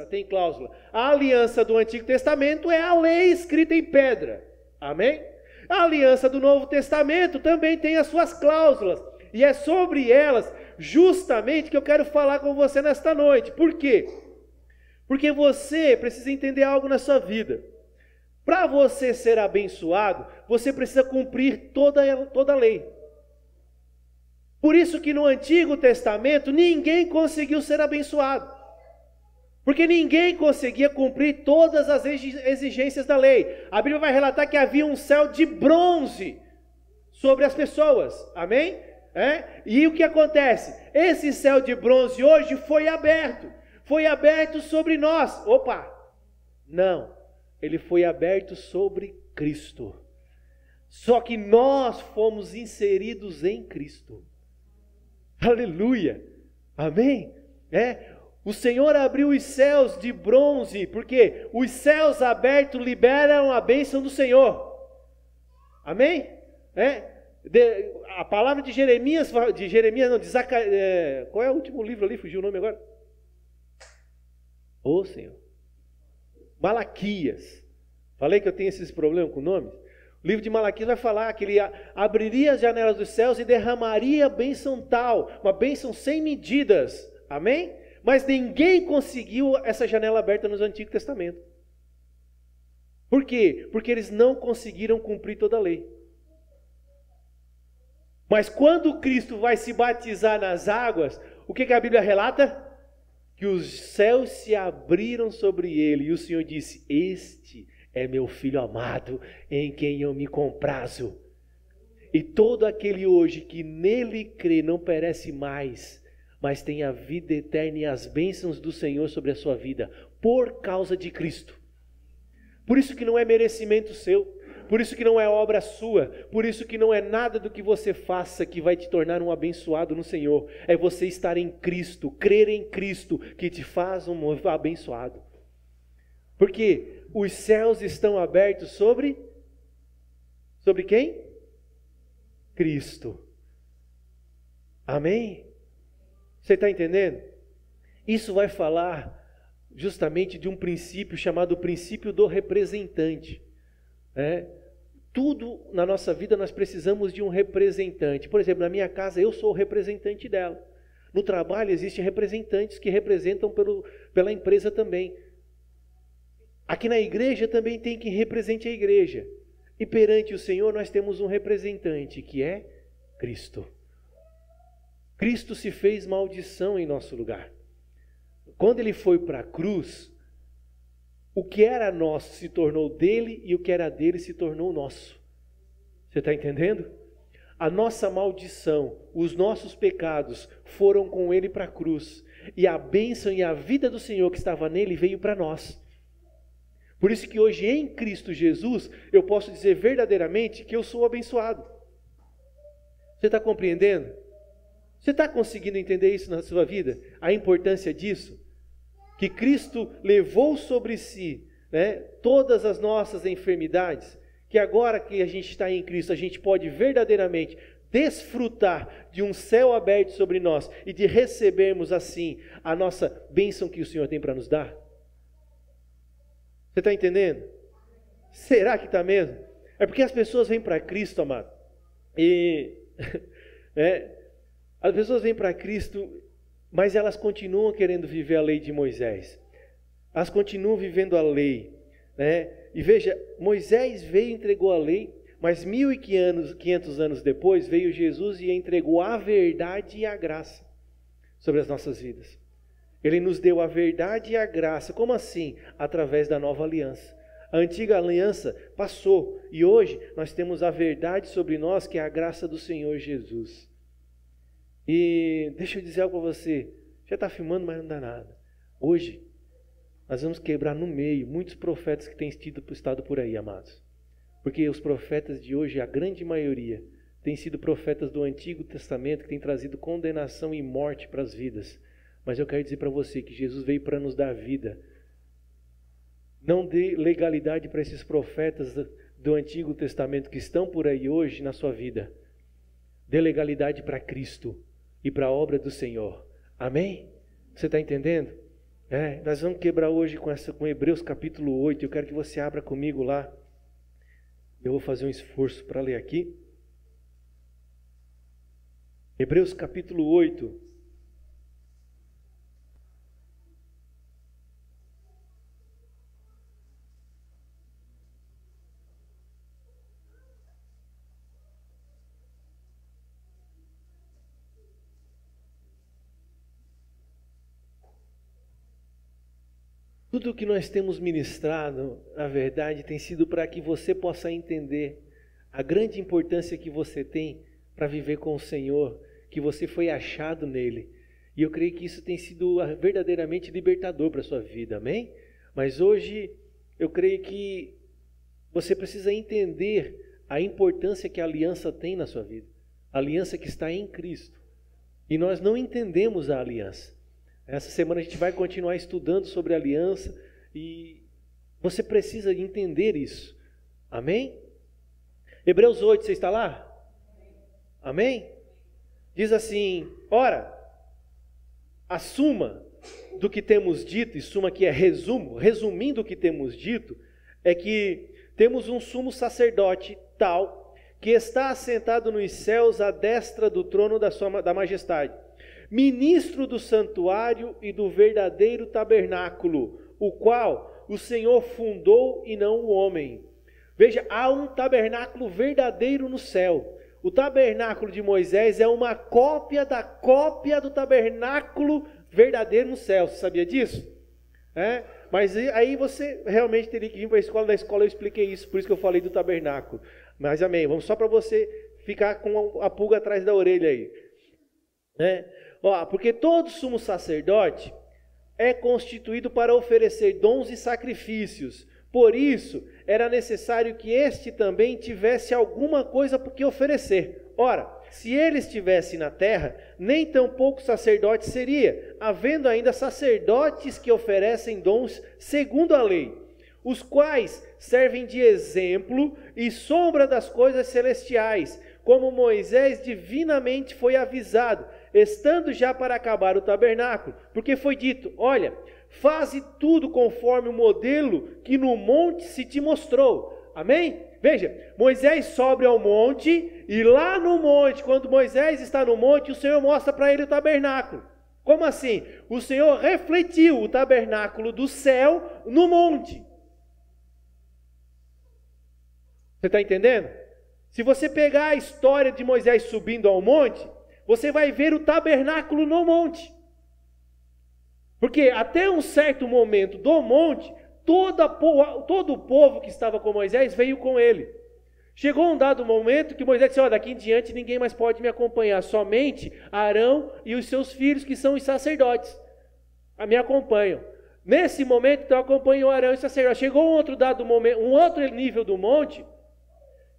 tem cláusula. A aliança do Antigo Testamento é a lei escrita em pedra. Amém? A aliança do Novo Testamento também tem as suas cláusulas. E é sobre elas, justamente, que eu quero falar com você nesta noite. Por quê? Porque você precisa entender algo na sua vida. Para você ser abençoado, você precisa cumprir toda a lei. Por isso que no Antigo Testamento ninguém conseguiu ser abençoado. Porque ninguém conseguia cumprir todas as exigências da lei. A Bíblia vai relatar que havia um céu de bronze sobre as pessoas. Amém? E o que acontece? Esse céu de bronze hoje foi aberto. Foi aberto sobre nós. Opa! Não. Ele foi aberto sobre Cristo. Só que nós fomos inseridos em Cristo. Aleluia! Amém? O Senhor abriu os céus de bronze, porque os céus abertos liberam a bênção do Senhor. Amém? A palavra de Jeremias não, de Zacarias, qual é o último livro ali? Fugiu o nome agora? Ô Senhor. Malaquias. Falei que eu tenho esses problemas com nomes. O livro de Malaquias vai falar que ele abriria as janelas dos céus e derramaria bênção tal, uma bênção sem medidas. Amém? Mas ninguém conseguiu essa janela aberta no Antigo Testamento. Por quê? Porque eles não conseguiram cumprir toda a lei. Mas quando Cristo vai se batizar nas águas, o que a Bíblia relata? Que os céus se abriram sobre ele e o Senhor disse: este é meu filho amado, em quem eu me comprazo. E todo aquele hoje que nele crê não perece mais, mas tem a vida eterna e as bênçãos do Senhor sobre a sua vida, por causa de Cristo. Por isso que não é merecimento seu, por isso que não é obra sua, por isso que não é nada do que você faça que vai te tornar um abençoado no Senhor. É você estar em Cristo, crer em Cristo, que te faz um abençoado. Porque os céus estão abertos sobre quem? Cristo. Amém? Você está entendendo? Isso vai falar justamente de um princípio chamado princípio do representante. Tudo na nossa vida nós precisamos de um representante. Por exemplo, na minha casa eu sou o representante dela. No trabalho existem representantes que representam pela empresa também. Aqui na igreja também tem quem represente a igreja. E perante o Senhor nós temos um representante que é Cristo. Cristo se fez maldição em nosso lugar. Quando ele foi para a cruz, o que era nosso se tornou dele e o que era dele se tornou nosso. Você está entendendo? A nossa maldição, os nossos pecados foram com ele para a cruz. E a bênção e a vida do Senhor que estava nele veio para nós. Por isso que hoje em Cristo Jesus, eu posso dizer verdadeiramente que eu sou abençoado. Você está compreendendo? Você está conseguindo entender isso na sua vida? A importância disso? Que Cristo levou sobre si, todas as nossas enfermidades, que agora que a gente está em Cristo, a gente pode verdadeiramente desfrutar de um céu aberto sobre nós e de recebermos assim a nossa bênção que o Senhor tem para nos dar. Você está entendendo? Será que está mesmo? É porque as pessoas vêm para Cristo, amado, e as pessoas vêm para Cristo, mas elas continuam querendo viver a lei de Moisés. Elas continuam vivendo a lei, E veja, Moisés veio e entregou a lei, mas 1.500 anos depois veio Jesus e entregou a verdade e a graça sobre as nossas vidas. Ele nos deu a verdade e a graça. Como assim? Através da nova aliança. A antiga aliança passou e hoje nós temos a verdade sobre nós, que é a graça do Senhor Jesus. E deixa eu dizer algo para você. Já está filmando, mas não dá nada. Hoje nós vamos quebrar no meio muitos profetas que têm estado por aí, amados. Porque os profetas de hoje, a grande maioria, têm sido profetas do Antigo Testamento, que têm trazido condenação e morte para as vidas. Mas eu quero dizer para você que Jesus veio para nos dar vida. Não dê legalidade para esses profetas do Antigo Testamento que estão por aí hoje na sua vida. Dê legalidade para Cristo e para a obra do Senhor. Amém? Você está entendendo? Nós vamos quebrar hoje com Hebreus capítulo 8. Eu quero que você abra comigo lá. Eu vou fazer um esforço para ler aqui. Hebreus capítulo 8. Tudo o que nós temos ministrado, na verdade, tem sido para que você possa entender a grande importância que você tem para viver com o Senhor, que você foi achado nele. E eu creio que isso tem sido verdadeiramente libertador para a sua vida, amém? Mas hoje, eu creio que você precisa entender a importância que a aliança tem na sua vida. A aliança que está em Cristo. E nós não entendemos a aliança. Essa semana a gente vai continuar estudando sobre a aliança e você precisa entender isso. Amém? Hebreus 8, você está lá? Amém? Diz assim, ora, a suma do que temos dito, e suma que é resumindo o que temos dito, é que temos um sumo sacerdote tal, que está assentado nos céus à destra do trono da majestade, ministro do santuário e do verdadeiro tabernáculo, o qual o Senhor fundou e não o homem. Veja, há um tabernáculo verdadeiro no céu. O tabernáculo de Moisés é uma cópia da cópia do tabernáculo verdadeiro no céu. Você sabia disso? Mas aí você realmente teria que vir para a escola. Da escola eu expliquei isso, por isso que eu falei do tabernáculo. Mas amém, vamos só para você ficar com a pulga atrás da orelha aí. Porque todo sumo sacerdote é constituído para oferecer dons e sacrifícios. Por isso, era necessário que este também tivesse alguma coisa por que oferecer. Ora, se ele estivesse na terra, nem tampouco sacerdote seria, havendo ainda sacerdotes que oferecem dons segundo a lei, os quais servem de exemplo e sombra das coisas celestiais, como Moisés divinamente foi avisado, estando já para acabar o tabernáculo, porque foi dito, olha, faze tudo conforme o modelo que no monte se te mostrou. Amém? Veja, Moisés sobe ao monte, e lá no monte, quando Moisés está no monte, o Senhor mostra para ele o tabernáculo. Como assim? O Senhor refletiu o tabernáculo do céu no monte. Você está entendendo? Se você pegar a história de Moisés subindo ao monte, você vai ver o tabernáculo no monte. Porque até um certo momento do monte, todo o povo que estava com Moisés veio com ele. Chegou um dado momento que Moisés disse, daqui em diante ninguém mais pode me acompanhar, somente Arão e os seus filhos que são os sacerdotes me acompanham. Nesse momento, então, acompanham Arão e os sacerdotes. Chegou um outro dado momento, um outro nível do monte,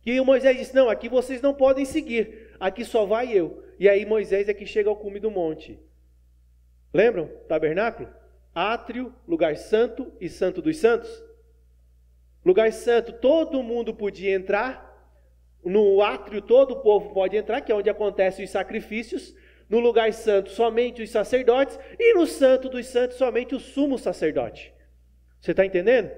que Moisés disse, não, aqui vocês não podem seguir, aqui só vai eu. E aí Moisés é que chega ao cume do monte. Lembram? Tabernáculo? Átrio, lugar santo e santo dos santos. Lugar santo, todo mundo podia entrar. No átrio, todo o povo pode entrar, que é onde acontecem os sacrifícios. No lugar santo, somente os sacerdotes. E no santo dos santos, somente o sumo sacerdote. Você está entendendo?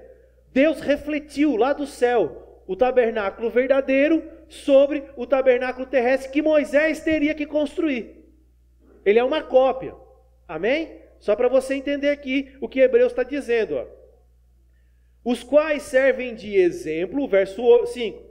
Deus refletiu lá do céu o tabernáculo verdadeiro sobre o tabernáculo terrestre que Moisés teria que construir. Ele é uma cópia. Amém? Só para você entender aqui o que Hebreus está dizendo. Os quais servem de exemplo, verso 5,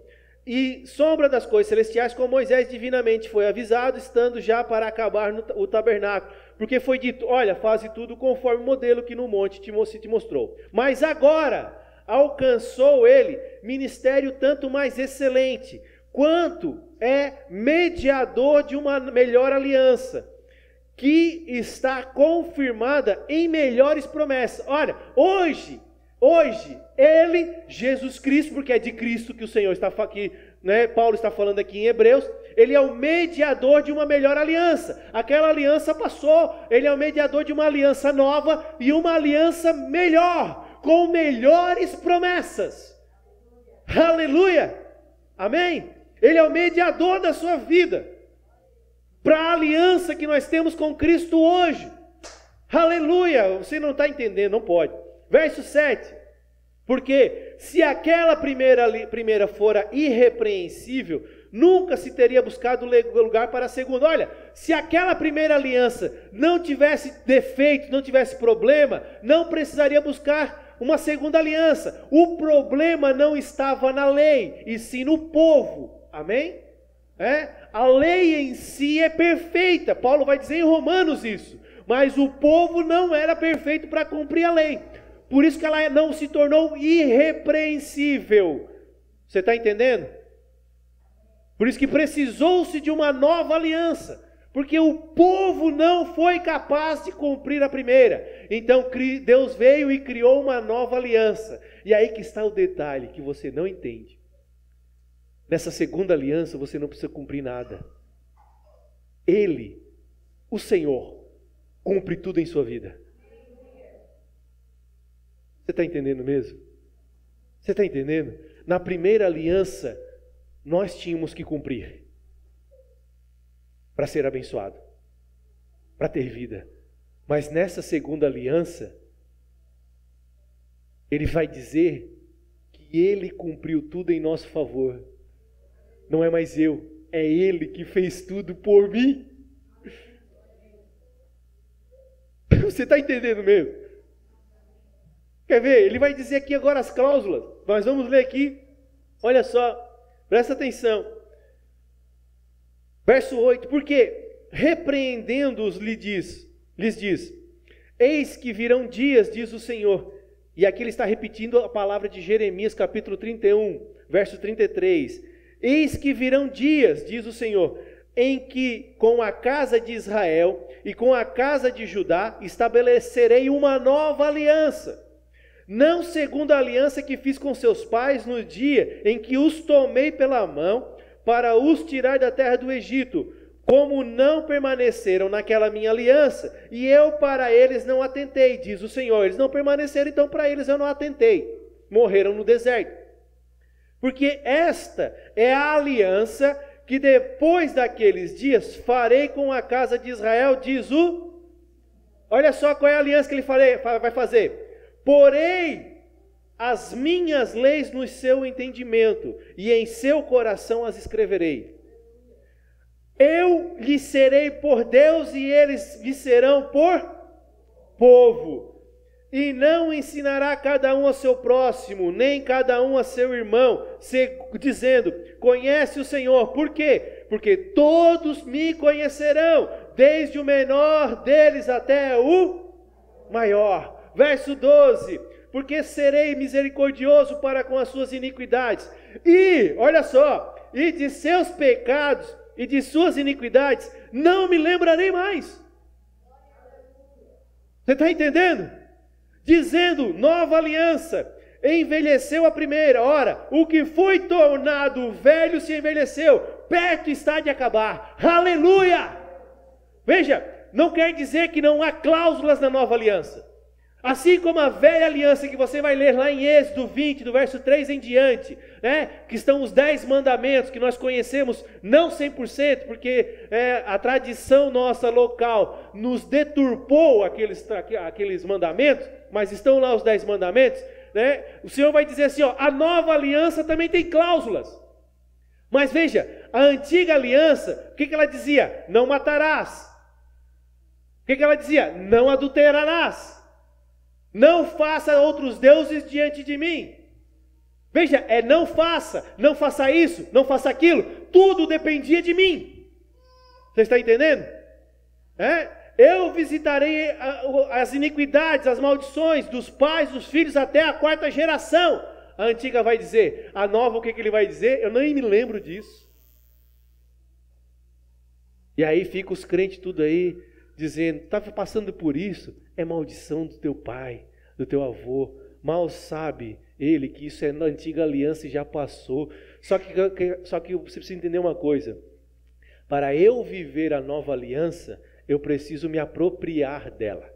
e sombra das coisas celestiais, como Moisés divinamente foi avisado, estando já para acabar o tabernáculo. Porque foi dito, olha, faze tudo conforme o modelo que no monte te mostrou. Mas agora alcançou ele ministério tanto mais excelente, quanto é mediador de uma melhor aliança, que está confirmada em melhores promessas. Olha, hoje, ele, Jesus Cristo, porque é de Cristo que o Senhor está aqui, né? Paulo está falando aqui em Hebreus, ele é o mediador de uma melhor aliança. Aquela aliança passou, ele é o mediador de uma aliança nova e uma aliança melhor, com melhores promessas. Aleluia! Amém? Ele é o mediador da sua vida, para a aliança que nós temos com Cristo hoje. Aleluia! Você não está entendendo, não pode. Verso 7. Porque se aquela primeira fora irrepreensível, nunca se teria buscado lugar para a segunda. Olha, se aquela primeira aliança não tivesse defeito, não tivesse problema, não precisaria buscar uma segunda aliança. O problema não estava na lei, e sim no povo. Amém? A lei em si é perfeita. Paulo vai dizer em Romanos isso. Mas o povo não era perfeito para cumprir a lei. Por isso que ela não se tornou irrepreensível. Você está entendendo? Por isso que precisou-se de uma nova aliança. Porque o povo não foi capaz de cumprir a primeira. Então Deus veio e criou uma nova aliança. E aí que está o detalhe que você não entende. Nessa segunda aliança você não precisa cumprir nada. Ele, o Senhor, cumpre tudo em sua vida. Você está entendendo mesmo? Você está entendendo? Na primeira aliança, nós tínhamos que cumprir para ser abençoado, para ter vida. Mas nessa segunda aliança, Ele vai dizer que Ele cumpriu tudo em nosso favor. Não é mais eu, é Ele que fez tudo por mim. Você está entendendo mesmo? Quer ver? Ele vai dizer aqui agora as cláusulas. Nós vamos ler aqui. Olha só, presta atenção. Verso 8. Porque repreendendo-os lhes diz: eis que virão dias, diz o Senhor. E aqui ele está repetindo a palavra de Jeremias, capítulo 31, verso 33. Eis que virão dias, diz o Senhor, em que com a casa de Israel e com a casa de Judá estabelecerei uma nova aliança. Não segundo a aliança que fiz com seus pais no dia em que os tomei pela mão para os tirar da terra do Egito, como não permaneceram naquela minha aliança, e eu para eles não atentei, diz o Senhor. Eles não permaneceram, então para eles eu não atentei. Morreram no deserto. Porque esta é a aliança que depois daqueles dias farei com a casa de Israel, diz o... Olha só qual é a aliança que ele vai fazer. Porei as minhas leis no seu entendimento, e em seu coração as escreverei. Eu lhes serei por Deus, e eles lhe serão por povo. E não ensinará cada um ao seu próximo, nem cada um a seu irmão, dizendo: conhece o Senhor. Por quê? Porque todos me conhecerão, desde o menor deles até o maior. Verso 12, porque serei misericordioso para com as suas iniquidades. E, olha só, e de seus pecados e de suas iniquidades não me lembrarei mais. Você está entendendo? Dizendo, nova aliança, envelheceu a primeira. Ora, o que foi tornado velho se envelheceu, perto está de acabar. Aleluia! Veja, não quer dizer que não há cláusulas na nova aliança. Assim como a velha aliança que você vai ler lá em Êxodo 20, do verso 3 em diante, que estão os 10 mandamentos que nós conhecemos, não 100%, porque a tradição nossa local nos deturpou aqueles mandamentos, mas estão lá os 10 mandamentos, o Senhor vai dizer assim, a nova aliança também tem cláusulas. Mas veja, a antiga aliança, o que ela dizia? Não matarás. O que ela dizia? Não adulterarás. Não faça outros deuses diante de mim. Veja, não faça isso, não faça aquilo. Tudo dependia de mim. Você está entendendo? Eu visitarei as iniquidades, as maldições dos pais, dos filhos até a 4ª geração. A antiga vai dizer. A nova, o que ele vai dizer? Eu nem me lembro disso. E aí fica os crentes tudo aí dizendo, estava passando por isso, é maldição do teu pai, do teu avô. Mal sabe ele que isso é na antiga aliança e já passou. Só que você precisa entender uma coisa. Para eu viver a nova aliança, eu preciso me apropriar dela.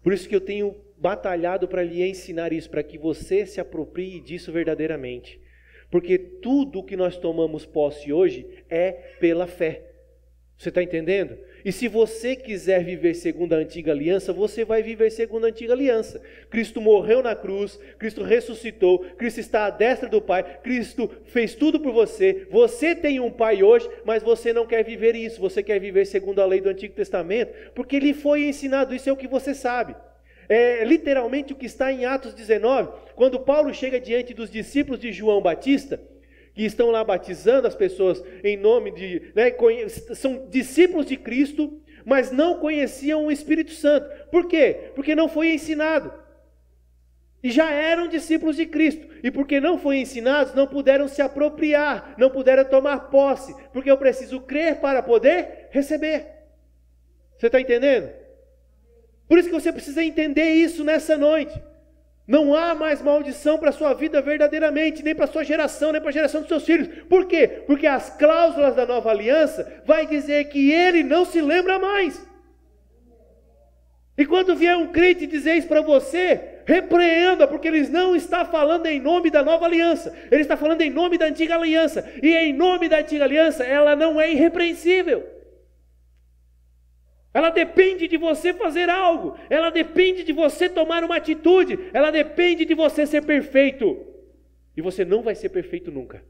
Por isso que eu tenho batalhado para lhe ensinar isso, para que você se aproprie disso verdadeiramente. Porque tudo que nós tomamos posse hoje é pela fé. Você está entendendo? E se você quiser viver segundo a antiga aliança, você vai viver segundo a antiga aliança. Cristo morreu na cruz, Cristo ressuscitou, Cristo está à destra do Pai, Cristo fez tudo por você. Você tem um Pai hoje, mas você não quer viver isso, você quer viver segundo a lei do Antigo Testamento, porque lhe foi ensinado, isso é o que você sabe. É literalmente o que está em Atos 19, quando Paulo chega diante dos discípulos de João Batista, que estão lá batizando as pessoas em nome de, são discípulos de Cristo, mas não conheciam o Espírito Santo. Por quê? Porque não foi ensinado. E já eram discípulos de Cristo. E porque não foram ensinados, não puderam se apropriar, não puderam tomar posse. Porque eu preciso crer para poder receber. Você está entendendo? Por isso que você precisa entender isso nessa noite. Não há mais maldição para a sua vida verdadeiramente, nem para a sua geração, nem para a geração dos seus filhos. Por quê? Porque as cláusulas da nova aliança vai dizer que ele não se lembra mais. E quando vier um crente dizer isso para você, repreenda, porque ele não está falando em nome da nova aliança, ele está falando em nome da antiga aliança. E em nome da antiga aliança, ela não é irrepreensível. Ela depende de você fazer algo, ela depende de você tomar uma atitude, ela depende de você ser perfeito. E você não vai ser perfeito nunca.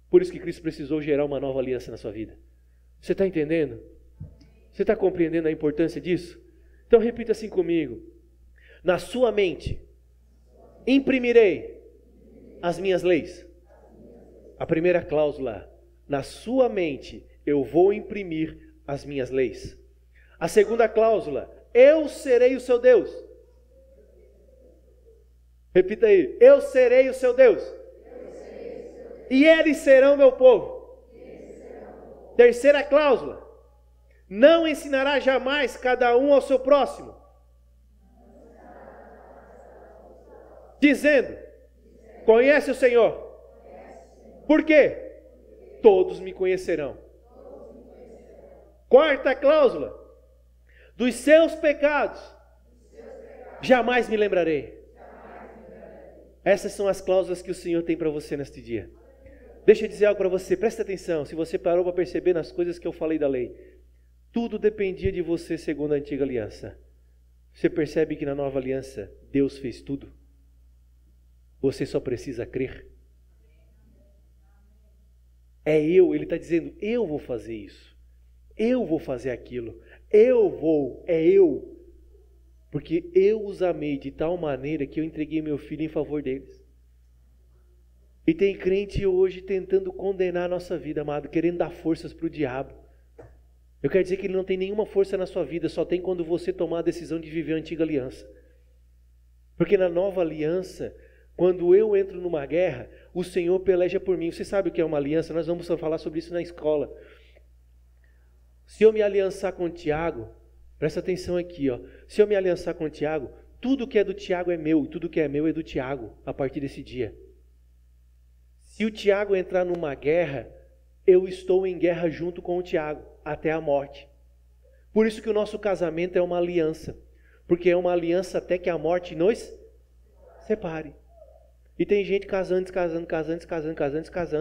Por isso que Cristo precisou gerar uma nova aliança na sua vida. Você está entendendo? Você está compreendendo a importância disso? Então repita assim comigo: na sua mente imprimirei as minhas leis. A primeira cláusula: na sua mente eu vou imprimir as minhas leis. A segunda cláusula: eu serei o seu Deus. Repita aí: eu serei o seu Deus. E eles serão meu povo. Terceira cláusula: não ensinará jamais cada um ao seu próximo, dizendo: conhece o Senhor. Por quê? Todos me conhecerão. Quarta cláusula: dos seus pecados jamais me lembrarei. Essas são as cláusulas que o Senhor tem para você neste dia. Deixa eu dizer algo para você, presta atenção. Se você parou para perceber nas coisas que eu falei da lei, tudo dependia de você segundo a antiga aliança. Você percebe que na nova aliança Deus fez tudo? Você só precisa crer. Ele está dizendo: eu vou fazer isso, eu vou fazer aquilo. Porque eu os amei de tal maneira que eu entreguei meu filho em favor deles. E tem crente hoje tentando condenar a nossa vida, amado, querendo dar forças para o diabo. Eu quero dizer que ele não tem nenhuma força na sua vida, só tem quando você tomar a decisão de viver a antiga aliança. Porque na nova aliança, quando eu entro numa guerra, o Senhor peleja por mim. Você sabe o que é uma aliança? Nós vamos falar sobre isso na escola. Se eu me aliançar com o Tiago, presta atenção aqui, ó. Se eu me aliançar com o Tiago, tudo que é do Tiago é meu, e tudo que é meu é do Tiago, a partir desse dia. Se o Tiago entrar numa guerra, eu estou em guerra junto com o Tiago, até a morte. Por isso que o nosso casamento é uma aliança, porque é uma aliança até que a morte nos separe. E tem gente casando,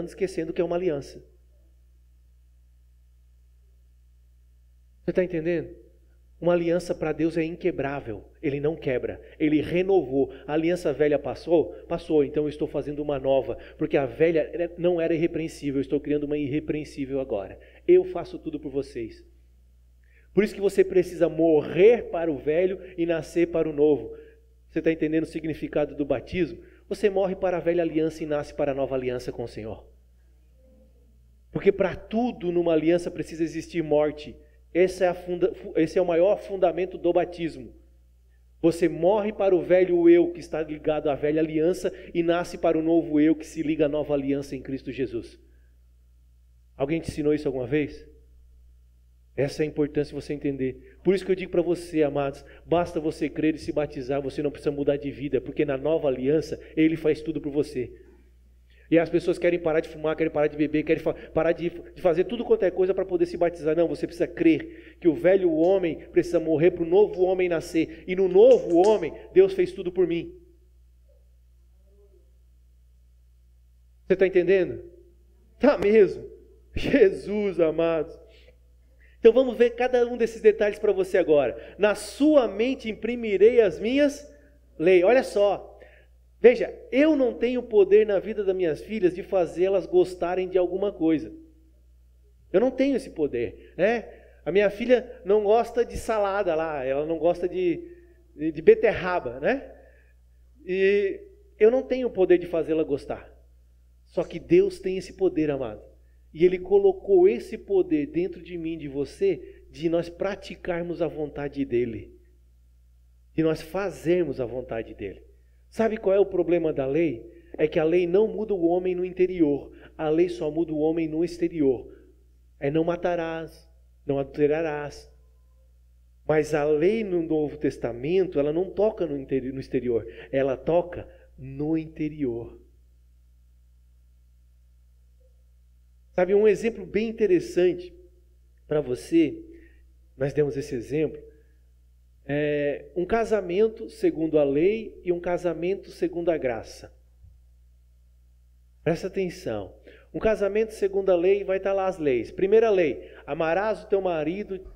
esquecendo que é uma aliança. Você está entendendo? Uma aliança para Deus é inquebrável. Ele não quebra. Ele renovou. A aliança velha passou? Passou. Então eu estou fazendo uma nova. Porque a velha não era irrepreensível. Eu estou criando uma irrepreensível agora. Eu faço tudo por vocês. Por isso que você precisa morrer para o velho e nascer para o novo. Você está entendendo o significado do batismo? Você morre para a velha aliança e nasce para a nova aliança com o Senhor. Porque para tudo numa aliança precisa existir morte. Esse é o maior fundamento do batismo. Você morre para o velho eu que está ligado à velha aliança e nasce para o novo eu que se liga à nova aliança em Cristo Jesus. Alguém te ensinou isso alguma vez? Essa é a importância de você entender. Por isso que eu digo para você, amados, basta você crer e se batizar, você não precisa mudar de vida, porque na nova aliança Ele faz tudo por você. E as pessoas querem parar de fumar, querem parar de beber, querem parar de fazer tudo quanto é coisa para poder se batizar. Não, você precisa crer que o velho homem precisa morrer para o novo homem nascer. E no novo homem, Deus fez tudo por mim. Você está entendendo? Tá mesmo. Jesus, amados. Então vamos ver cada um desses detalhes para você agora. Na sua mente imprimirei as minhas leis. Olha só. Veja, eu não tenho poder na vida das minhas filhas de fazê-las gostarem de alguma coisa. Eu não tenho esse poder, né? A minha filha não gosta de salada lá, ela não gosta de beterraba, né? E eu não tenho o poder de fazê-la gostar. Só que Deus tem esse poder, amado. E Ele colocou esse poder dentro de mim, de você, de nós praticarmos a vontade dEle. De nós fazermos a vontade dEle. Sabe qual é o problema da lei? É que a lei não muda o homem no interior. A lei só muda o homem no exterior. É não matarás, não adulterarás. Mas a lei no Novo Testamento, ela não toca no exterior. Ela toca no interior. Sabe, um exemplo bem interessante para você, nós demos esse exemplo, é um casamento segundo a lei e um casamento segundo a graça. Presta atenção. Um casamento segundo a lei, vai estar lá as leis. Primeira lei, amarás o teu marido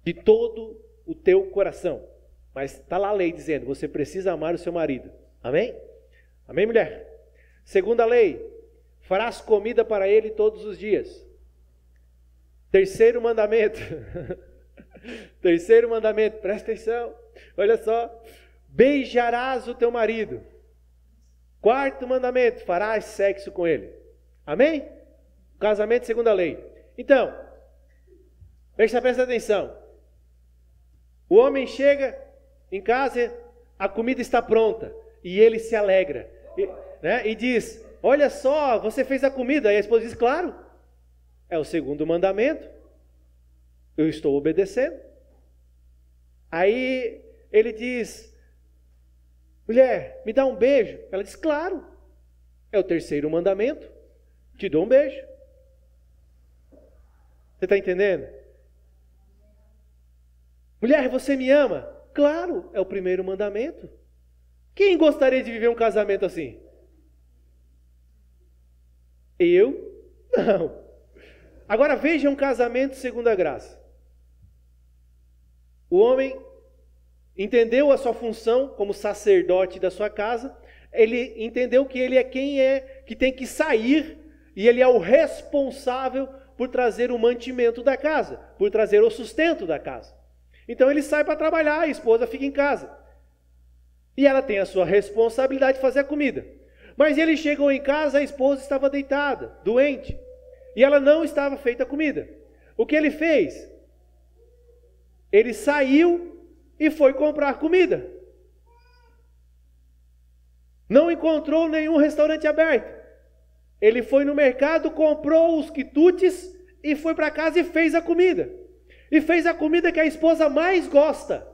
de todo o teu coração. Mas está lá a lei dizendo, você precisa amar o seu marido. Amém? Amém, mulher? Segunda lei, farás comida para ele todos os dias. Terceiro mandamento. Terceiro mandamento, presta atenção. Olha só. Beijarás o teu marido. Quarto mandamento, farás sexo com ele. Amém? Casamento segundo a lei. Então, presta atenção. O homem chega em casa, a comida está pronta. E ele se alegra. E diz, olha só, você fez a comida. E a esposa diz, claro, é o segundo mandamento, eu estou obedecendo. Aí ele diz, mulher, me dá um beijo. Ela diz, claro, é o terceiro mandamento, te dou um beijo. Você está entendendo? Mulher, você me ama? Claro, é o primeiro mandamento. Quem gostaria de viver um casamento assim? Eu? Não. Agora veja um casamento segundo a graça. O homem entendeu a sua função como sacerdote da sua casa. Ele entendeu que ele é quem é que tem que sair e ele é o responsável por trazer o mantimento da casa, por trazer o sustento da casa. Então ele sai para trabalhar, a esposa fica em casa. E ela tem a sua responsabilidade de fazer a comida. Mas ele chegou em casa, a esposa estava deitada, doente. E ela não estava feita a comida. O que ele fez? Ele saiu e foi comprar comida. Não encontrou nenhum restaurante aberto. Ele foi no mercado, comprou os quitutes e foi para casa e fez a comida. E fez a comida que a esposa mais gosta.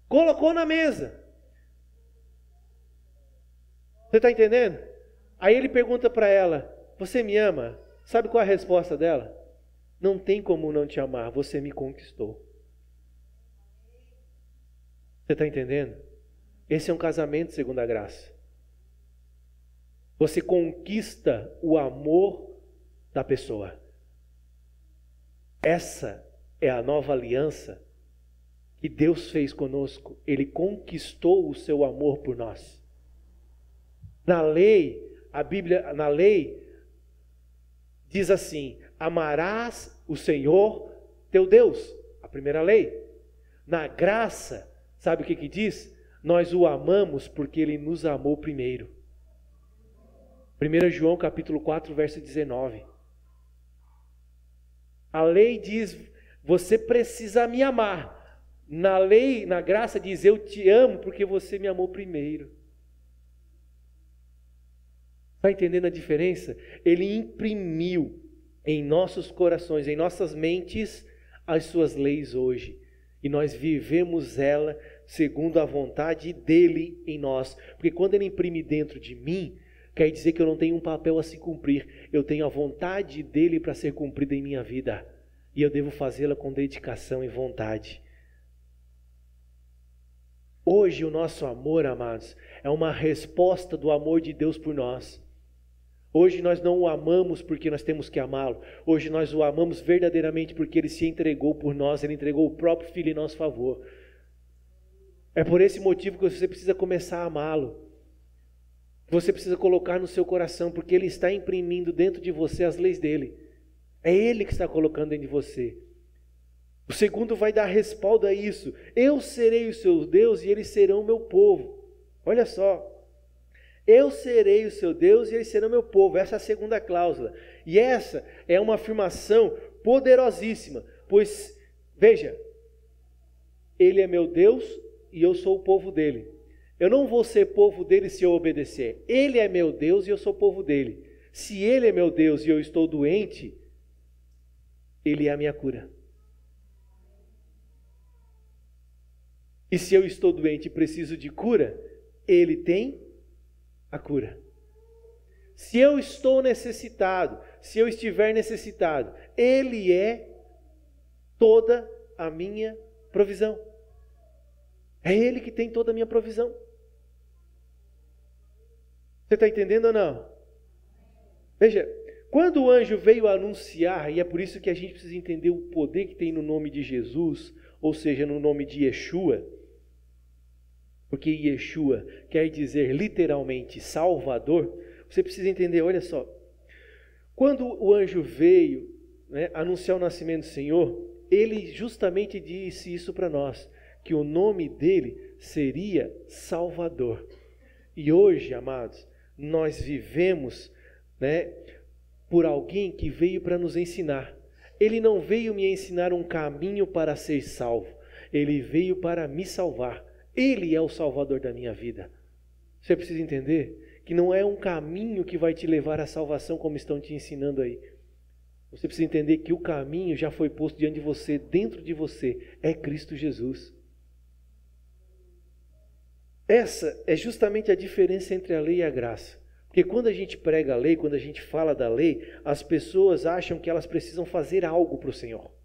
Colocou na mesa. Você está entendendo? Aí ele pergunta para ela, você me ama? Sabe qual é a resposta dela? Não tem como não te amar, você me conquistou. Você está entendendo? Esse é um casamento segundo a graça. Você conquista o amor da pessoa. Essa é a nova aliança que Deus fez conosco. Ele conquistou o seu amor por nós. Na lei, a Bíblia, na lei, diz assim, amarás o Senhor teu Deus, a primeira lei. Na graça, sabe o que diz? Nós o amamos porque Ele nos amou primeiro. 1 João capítulo 4, verso 19. A lei diz, você precisa me amar. Na lei, na graça diz, eu te amo porque você me amou primeiro. Está entendendo a diferença? Ele imprimiu em nossos corações, em nossas mentes, as suas leis hoje. E nós vivemos ela segundo a vontade dele em nós. Porque quando ele imprime dentro de mim, quer dizer que eu não tenho um papel a se cumprir. Eu tenho a vontade dele para ser cumprida em minha vida. E eu devo fazê-la com dedicação e vontade. Hoje o nosso amor, amados, é uma resposta do amor de Deus por nós. Hoje nós não o amamos porque nós temos que amá-lo. Hoje nós o amamos verdadeiramente porque Ele se entregou por nós, Ele entregou o próprio Filho em nosso favor. É por esse motivo que você precisa começar a amá-lo. Você precisa colocar no seu coração, porque Ele está imprimindo dentro de você as leis dEle. É Ele que está colocando dentro de você. O segundo vai dar respaldo a isso. Eu serei o seu Deus e eles serão o meu povo. Olha só. Eu serei o seu Deus e eles serão meu povo. Essa é a segunda cláusula. E essa é uma afirmação poderosíssima. Pois, veja, Ele é meu Deus e eu sou o povo dele. Eu não vou ser povo dele se eu obedecer. Ele é meu Deus e eu sou povo dele. Se Ele é meu Deus e eu estou doente, Ele é a minha cura. E se eu estou doente e preciso de cura, Ele tem a cura. Se eu estou necessitado, se eu estiver necessitado, Ele é toda a minha provisão. É Ele que tem toda a minha provisão. Você está entendendo ou não? Veja, quando o anjo veio anunciar, e é por isso que a gente precisa entender o poder que tem no nome de Jesus, ou seja, no nome de Yeshua, porque Yeshua quer dizer literalmente Salvador, você precisa entender, olha só, quando o anjo veio anunciar o nascimento do Senhor, ele justamente disse isso para nós, que o nome dele seria Salvador. E hoje, amados, nós vivemos por alguém que veio para nos ensinar. Ele não veio me ensinar um caminho para ser salvo, ele veio para me salvar. Ele é o Salvador da minha vida. Você precisa entender que não é um caminho que vai te levar à salvação como estão te ensinando aí. Você precisa entender que o caminho já foi posto diante de você, dentro de você, é Cristo Jesus. Essa é justamente a diferença entre a lei e a graça. Porque quando a gente prega a lei, quando a gente fala da lei, as pessoas acham que elas precisam fazer algo para o Senhor.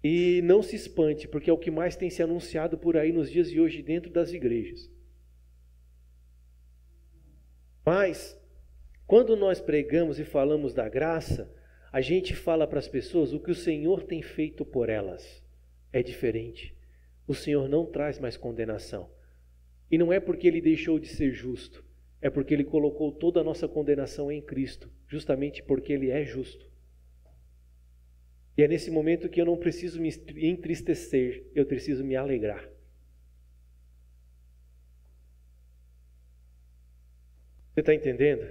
E não se espante, porque é o que mais tem se anunciado por aí nos dias de hoje dentro das igrejas. Mas, quando nós pregamos e falamos da graça, a gente fala para as pessoas o que o Senhor tem feito por elas. É diferente. O Senhor não traz mais condenação. E não é porque Ele deixou de ser justo, é porque Ele colocou toda a nossa condenação em Cristo, justamente porque Ele é justo. E é nesse momento que eu não preciso me entristecer, eu preciso me alegrar. Você está entendendo?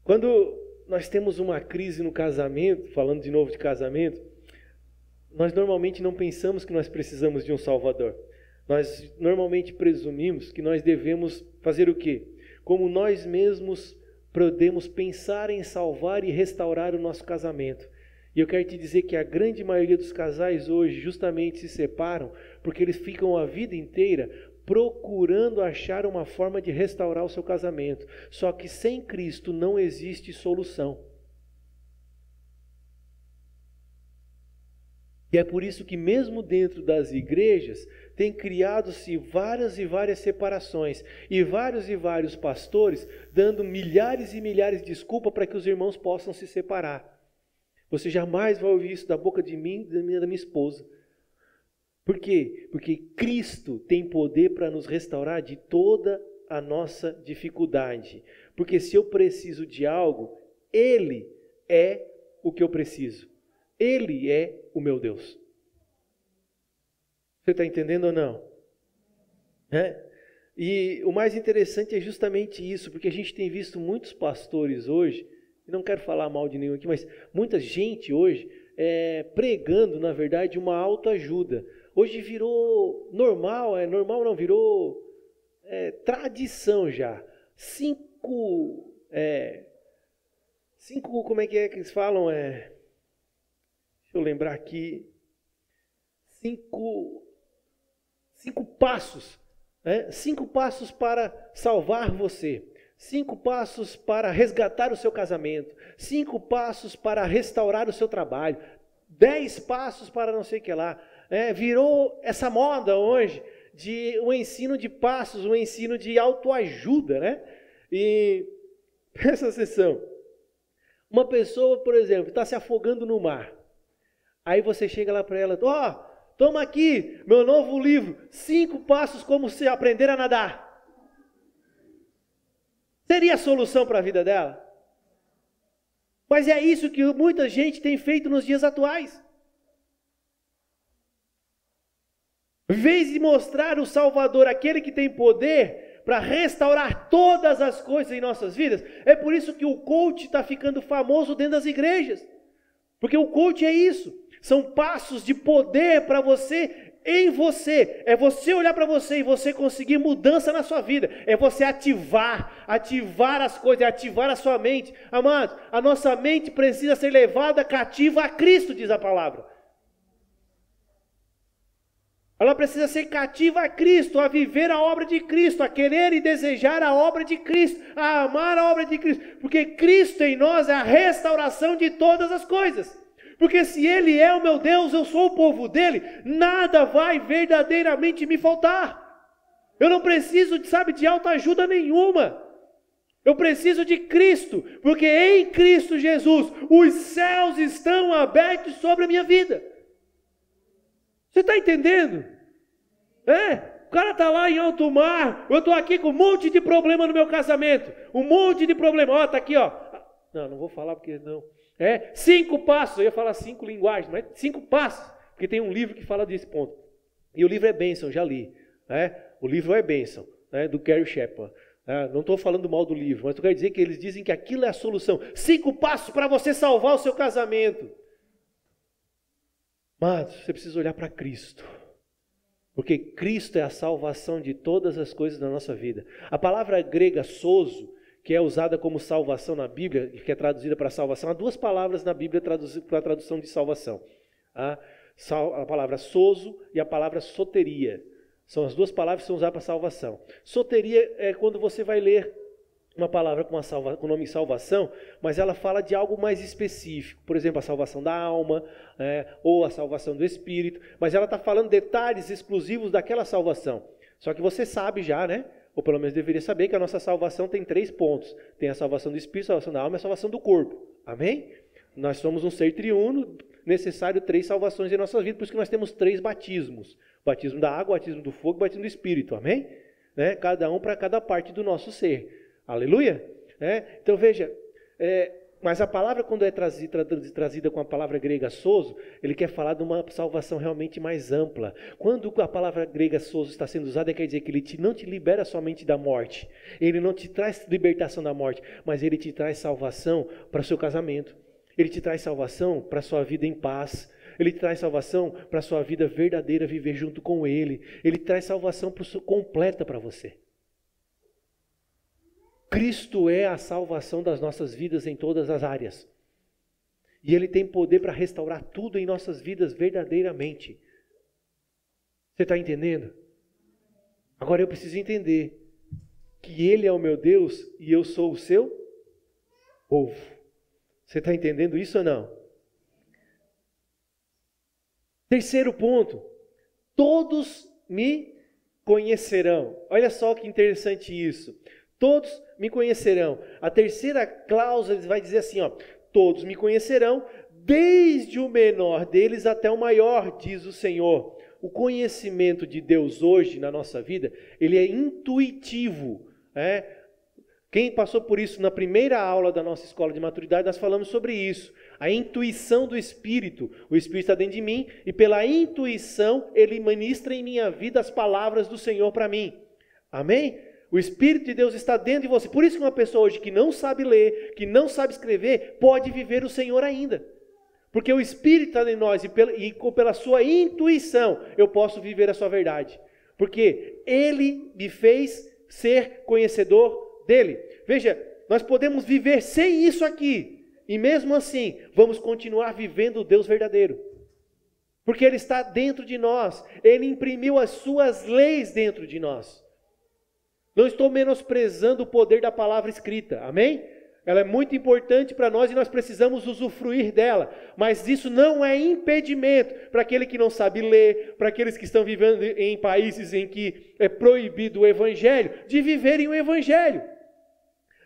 Quando nós temos uma crise no casamento, falando de novo de casamento, nós normalmente não pensamos que nós precisamos de um Salvador. Nós normalmente presumimos que nós devemos fazer o quê? Como nós mesmos podemos pensar em salvar e restaurar o nosso casamento. E eu quero te dizer que a grande maioria dos casais hoje justamente se separam porque eles ficam a vida inteira procurando achar uma forma de restaurar o seu casamento. Só que sem Cristo não existe solução. E é por isso que mesmo dentro das igrejas tem criado-se várias e várias separações e vários pastores dando milhares e milhares de desculpas para que os irmãos possam se separar. Você jamais vai ouvir isso da boca de mim e da minha esposa. Por quê? Porque Cristo tem poder para nos restaurar de toda a nossa dificuldade. Porque se eu preciso de algo, Ele é o que eu preciso. Ele é o meu Deus. Você está entendendo ou não? E o mais interessante é justamente isso, porque a gente tem visto muitos pastores hoje, não quero falar mal de nenhum aqui, mas muita gente hoje pregando, na verdade, uma autoajuda. Hoje virou normal, virou tradição já. Cinco, como é que eles falam? Deixa eu lembrar aqui. Cinco passos. 5 passos para salvar você. 5 passos para resgatar o seu casamento. 5 passos para restaurar o seu trabalho. 10 passos para não sei o que lá. Virou essa moda hoje de um ensino de passos, um ensino de autoajuda, né? E presta atenção. Uma pessoa, por exemplo, está se afogando no mar. Aí você chega lá para ela, toma aqui meu novo livro, 5 passos como se aprender a nadar. Seria a solução para a vida dela? Mas é isso que muita gente tem feito nos dias atuais. Em vez de mostrar o Salvador, aquele que tem poder para restaurar todas as coisas em nossas vidas, é por isso que o coach está ficando famoso dentro das igrejas. Porque o coach é isso, são passos de poder para você, em você. É você olhar para você e você conseguir mudança na sua vida. É você ativar as coisas, ativar a sua mente. Amados, a nossa mente precisa ser levada cativa a Cristo, diz a palavra. Ela precisa ser cativa a Cristo, a viver a obra de Cristo, a querer e desejar a obra de Cristo, a amar a obra de Cristo. Porque Cristo em nós é a restauração de todas as coisas. Porque se Ele é o meu Deus, eu sou o povo dEle, nada vai verdadeiramente me faltar. Eu não preciso, de autoajuda nenhuma. Eu preciso de Cristo, porque em Cristo Jesus, os céus estão abertos sobre a minha vida. Você está entendendo? O cara está lá em alto mar, eu estou aqui com um monte de problema no meu casamento, um monte de problema, está aqui, não vou falar porque não, 5 passos, eu ia falar 5 linguagens, mas 5 passos, porque tem um livro que fala desse ponto, e o livro é bênção, já li, o livro é bênção, do Gary Chapman, não estou falando mal do livro, mas eu quero dizer que eles dizem que aquilo é a solução, 5 passos para você salvar o seu casamento. Mas você precisa olhar para Cristo, porque Cristo é a salvação de todas as coisas da nossa vida. A palavra grega sozo, que é usada como salvação na Bíblia, que é traduzida para salvação, há 2 palavras na Bíblia para a tradução de salvação. A palavra sozo e a palavra soteria. São as 2 palavras que são usadas para salvação. Soteria é quando você vai ler uma palavra com o nome salvação, mas ela fala de algo mais específico, por exemplo, a salvação da alma, ou a salvação do espírito, mas ela está falando detalhes exclusivos daquela salvação. Só que você sabe já, ou pelo menos deveria saber, que a nossa salvação tem 3 pontos, tem a salvação do espírito, a salvação da alma e a salvação do corpo, amém? Nós somos um ser triuno, necessário 3 salvações em nossa vida, por isso que nós temos 3 batismos, batismo da água, batismo do fogo, batismo do espírito, amém? Cada um para cada parte do nosso ser. Aleluia? Então veja, mas a palavra quando é trazida com a palavra grega sozo, ele quer falar de uma salvação realmente mais ampla. Quando a palavra grega sozo está sendo usada, quer dizer que ele não te libera somente da morte, ele não te traz libertação da morte, mas ele te traz salvação para o seu casamento, ele te traz salvação para a sua vida em paz, ele traz salvação para a sua vida verdadeira, viver junto com ele, ele traz salvação completa para você. Cristo é a salvação das nossas vidas em todas as áreas. E Ele tem poder para restaurar tudo em nossas vidas verdadeiramente. Você está entendendo? Agora eu preciso entender que Ele é o meu Deus e eu sou o seu povo. Você está entendendo isso ou não? Terceiro ponto. Todos me conhecerão. Olha só que interessante isso. Todos me conhecerão. A terceira cláusula vai dizer assim, todos me conhecerão, desde o menor deles até o maior, diz o Senhor. O conhecimento de Deus hoje na nossa vida, ele é intuitivo. Quem passou por isso na primeira aula da nossa escola de maturidade, nós falamos sobre isso. A intuição do Espírito. O Espírito está dentro de mim e pela intuição ele ministra em minha vida as palavras do Senhor para mim. Amém? O Espírito de Deus está dentro de você. Por isso que uma pessoa hoje que não sabe ler, que não sabe escrever, pode viver o Senhor ainda. Porque o Espírito está em nós e pela sua intuição eu posso viver a sua verdade. Porque Ele me fez ser conhecedor dEle. Veja, nós podemos viver sem isso aqui. E mesmo assim, vamos continuar vivendo o Deus verdadeiro. Porque Ele está dentro de nós. Ele imprimiu as suas leis dentro de nós. Não estou menosprezando o poder da palavra escrita, amém? Ela é muito importante para nós e nós precisamos usufruir dela. Mas isso não é impedimento para aquele que não sabe ler, para aqueles que estão vivendo em países em que é proibido o Evangelho, de viverem o Evangelho.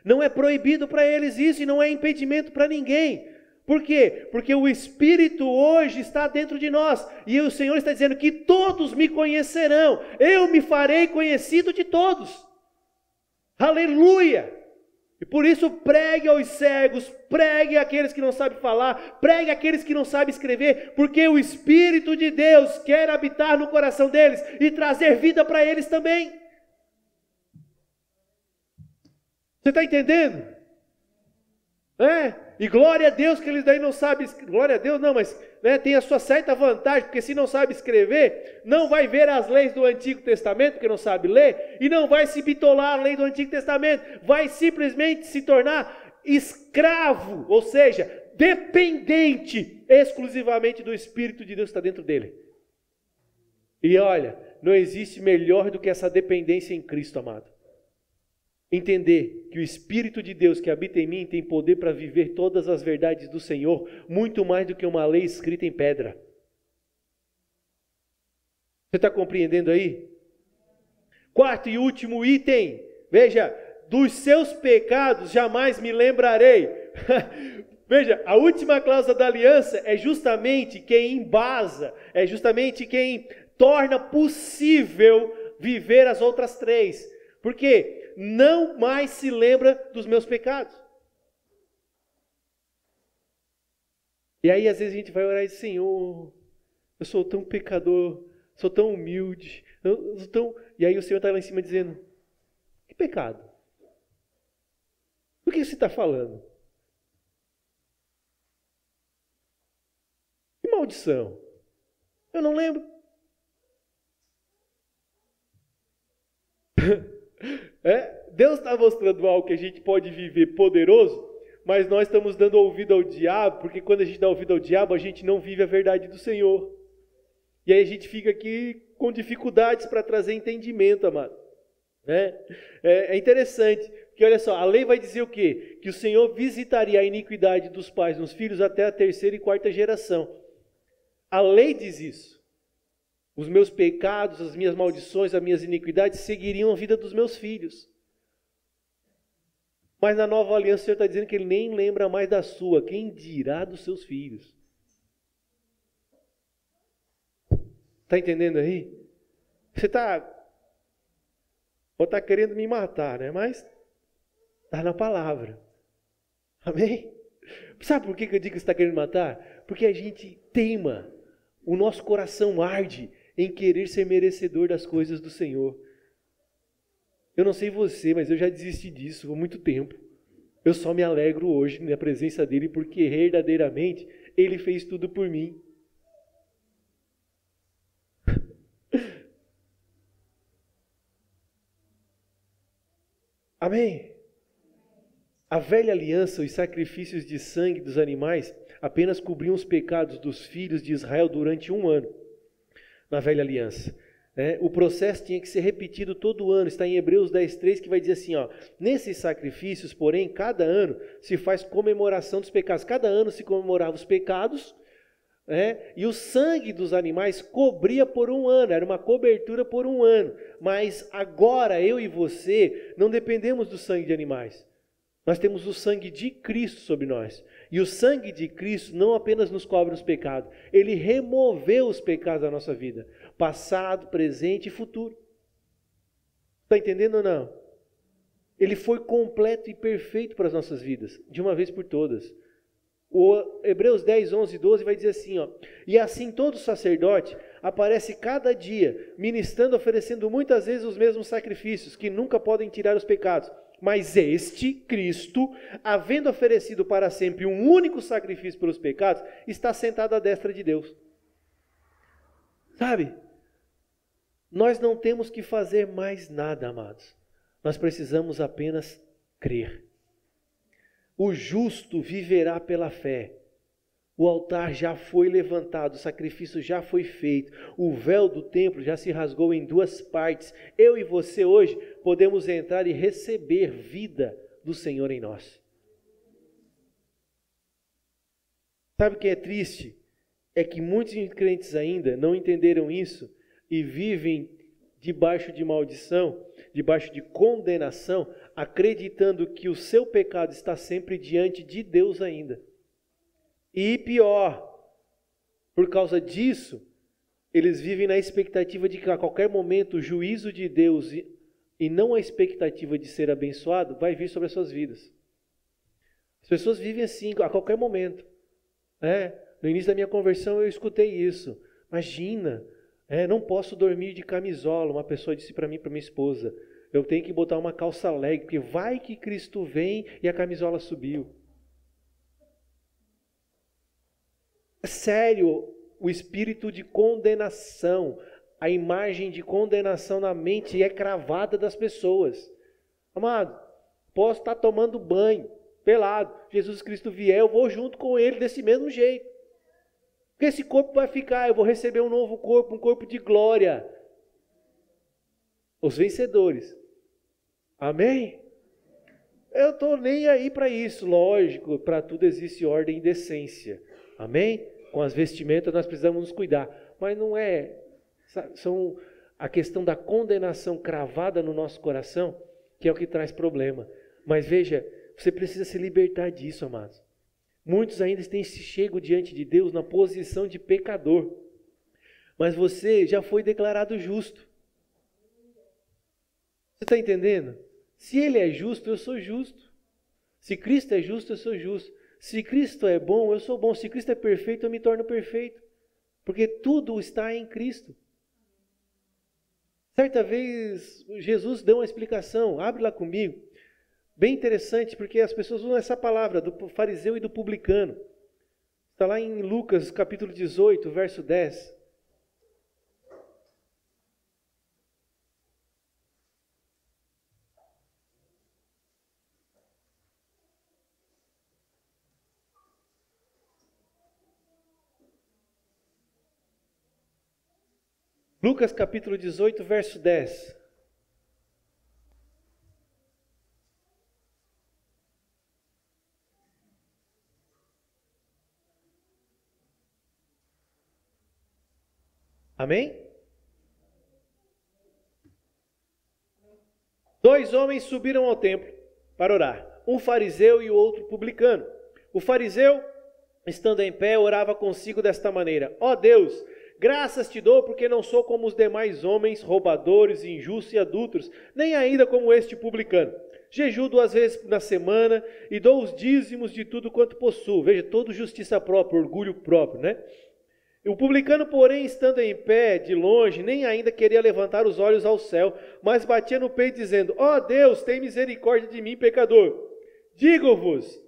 Não é proibido para eles isso e não é impedimento para ninguém. Por quê? Porque o Espírito hoje está dentro de nós. E o Senhor está dizendo que todos me conhecerão. Eu me farei conhecido de todos. Aleluia! E por isso pregue aos cegos, pregue àqueles que não sabem falar, pregue àqueles que não sabem escrever, porque o Espírito de Deus quer habitar no coração deles e trazer vida para eles também. Você está entendendo? E glória a Deus que eles daí não sabem, glória a Deus não, mas tem a sua certa vantagem, porque se não sabe escrever, não vai ver as leis do Antigo Testamento, porque não sabe ler, e não vai se bitolar a lei do Antigo Testamento, vai simplesmente se tornar escravo, ou seja, dependente exclusivamente do Espírito de Deus que está dentro dele. E olha, não existe melhor do que essa dependência em Cristo, amado. Entender que o Espírito de Deus que habita em mim tem poder para viver todas as verdades do Senhor, muito mais do que uma lei escrita em pedra. Você está compreendendo aí? Quarto e último item, veja, dos seus pecados jamais me lembrarei. Veja, a última cláusula da aliança é justamente quem embasa, é justamente quem torna possível viver as outras três. Por quê? Não mais se lembra dos meus pecados. E aí às vezes a gente vai orar e diz, Senhor, eu sou tão pecador, sou tão humilde, eu sou tão... E aí o Senhor está lá em cima dizendo, que pecado? Do que você está falando? Que maldição? Eu não lembro. Deus está mostrando algo que a gente pode viver poderoso, mas nós estamos dando ouvido ao diabo, porque quando a gente dá ouvido ao diabo, a gente não vive a verdade do Senhor. E aí a gente fica aqui com dificuldades para trazer entendimento, amado. É interessante, porque olha só, a lei vai dizer o quê? Que o Senhor visitaria a iniquidade dos pais nos filhos até a terceira e quarta geração. A lei diz isso. Os meus pecados, as minhas maldições, as minhas iniquidades seguiriam a vida dos meus filhos. Mas na nova aliança o Senhor está dizendo que Ele nem lembra mais da sua, quem dirá dos seus filhos. Está entendendo aí? Você está querendo me matar, né? Mas está na palavra. Amém? Sabe por que eu digo que você está querendo me matar? Porque a gente teima, o nosso coração arde em querer ser merecedor das coisas do Senhor. Eu não sei você, mas eu já desisti disso há muito tempo. Eu só me alegro hoje na presença dEle, porque verdadeiramente Ele fez tudo por mim. Amém? A velha aliança, os sacrifícios de sangue dos animais, apenas cobriam os pecados dos filhos de Israel durante 1 ano. Na velha aliança. O processo tinha que ser repetido todo ano. Está em Hebreus 10:3 que vai dizer assim, nesses sacrifícios, porém, cada ano se faz comemoração dos pecados. Cada ano se comemorava os pecados, e o sangue dos animais cobria por 1 ano, era uma cobertura por 1 ano. Mas agora eu e você não dependemos do sangue de animais. Nós temos o sangue de Cristo sobre nós. E o sangue de Cristo não apenas nos cobre os pecados, Ele removeu os pecados da nossa vida. Passado, presente e futuro. Está entendendo ou não? Ele foi completo e perfeito para as nossas vidas, de uma vez por todas. O Hebreus 10, 11 e 12 vai dizer assim, e assim todo sacerdote aparece cada dia, ministrando, oferecendo muitas vezes os mesmos sacrifícios, que nunca podem tirar os pecados. Mas este, Cristo, havendo oferecido para sempre um único sacrifício pelos pecados, está sentado à destra de Deus. Sabe? Nós não temos que fazer mais nada, amados. Nós precisamos apenas crer. O justo viverá pela fé. O altar já foi levantado, o sacrifício já foi feito, o véu do templo já se rasgou em 2 partes. Eu e você hoje podemos entrar e receber vida do Senhor em nós. Sabe o que é triste? É que muitos crentes ainda não entenderam isso e vivem debaixo de maldição, debaixo de condenação, acreditando que o seu pecado está sempre diante de Deus ainda. E pior, por causa disso, eles vivem na expectativa de que a qualquer momento o juízo de Deus e não a expectativa de ser abençoado vai vir sobre as suas vidas. As pessoas vivem assim a qualquer momento. No início da minha conversão eu escutei isso. Imagina, não posso dormir de camisola. Uma pessoa disse para mim, para minha esposa, eu tenho que botar uma calça leg, porque vai que Cristo vem e a camisola subiu. É sério, o espírito de condenação, a imagem de condenação na mente é cravada das pessoas. Amado, posso estar tomando banho, pelado, Jesus Cristo vier, eu vou junto com Ele desse mesmo jeito. Porque esse corpo vai ficar, eu vou receber um novo corpo, um corpo de glória. Os vencedores. Amém? Eu estou nem aí para isso, lógico, para tudo existe ordem e decência. Amém? Com as vestimentas nós precisamos nos cuidar. Mas não é, são a questão da condenação cravada no nosso coração, que é o que traz problema. Mas veja, você precisa se libertar disso, amados. Muitos ainda têm se chego diante de Deus na posição de pecador. Mas você já foi declarado justo. Você está entendendo? Se Ele é justo, eu sou justo. Se Cristo é justo, eu sou justo. Se Cristo é bom, eu sou bom. Se Cristo é perfeito, eu me torno perfeito. Porque tudo está em Cristo. Certa vez, Jesus deu uma explicação. Abre lá comigo. Bem interessante, porque as pessoas usam essa palavra do fariseu e do publicano. Está lá em Lucas capítulo 18, verso 10. Lucas capítulo 18, verso 10. Amém? 2 homens subiram ao templo para orar, um fariseu e o outro publicano. O fariseu, estando em pé, orava consigo desta maneira: ó Deus, graças te dou porque não sou como os demais homens, roubadores, injustos e adúlteros, nem ainda como este publicano. Jejuo 2 vezes na semana e dou os dízimos de tudo quanto possuo. Veja, todo justiça própria, orgulho próprio, né? O publicano, porém, estando em pé, de longe, nem ainda queria levantar os olhos ao céu, mas batia no peito, dizendo: ó Deus, tem misericórdia de mim, pecador. Digo-vos,